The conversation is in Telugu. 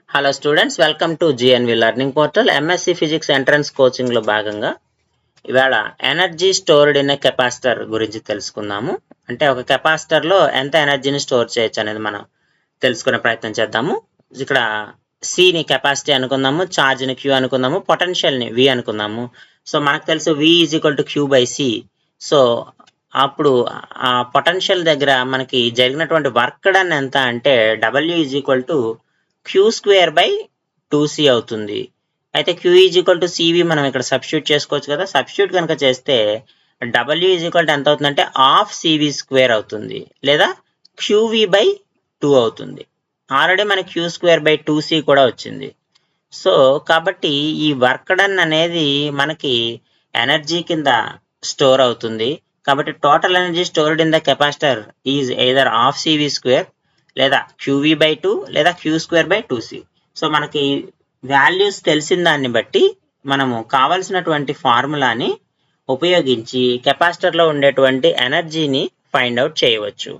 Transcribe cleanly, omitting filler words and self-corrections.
Hello students, welcome to GNV learning portal. MSc physics entrance కోచింగ్లో భాగంగా ఇవాళ energy stored in a capacitor గురించి తెలుసుకుందాము. అంటే ఒక కెపాసిటర్లో ఎంత ఎనర్జీని స్టోర్ చేయొచ్చు అనేది మనం తెలుసుకునే ప్రయత్నం చేద్దాము. ఇక్కడ సిని కెపాసిటీ అనుకుందాము, ఛార్జ్ని క్యూ అనుకుందాము, పొటెన్షియల్ని వి అనుకుందాము. సో మనకు తెలుసు V is equal to Q by C. So అప్పుడు ఆ పొటెన్షియల్ దగ్గర మనకి జరిగినటువంటి వర్క్ డన్ ఎంత అంటే W is equal to Q square by 2c అవుతుంది. అయితే Q is equal to CV మనం ఇక్కడ సబ్స్టిట్యూట్ చేసుకోవచ్చు కదా. సబ్స్టిట్యూట్ కనుక చేస్తే డబ్ల్యూ ఈజ్ ఈక్వల్ టు ఎంత అవుతుందంటే హాఫ్ సివి స్క్వేర్ అవుతుంది, లేదా క్యూవి బై 2 అవుతుంది. ఆల్రెడీ మనకి క్యూ స్క్వేర్ బై 2c కూడా వచ్చింది. సో కాబట్టి ఈ వర్క్ డన్ అనేది మనకి ఎనర్జీ కింద స్టోర్ అవుతుంది. కాబట్టి total energy stored in the capacitor is either half CV square, లేదా క్యూవి బై 2 లేదా Q square by 2c. So మనకి వాల్యూస్ తెలిసిన దాన్ని బట్టి మనము కావలసినటువంటి ఫార్ములాని ఉపయోగించి కెపాసిటర్లో ఉండేటువంటి ఎనర్జీని ఫైండ్ అవుట్ చేయవచ్చు.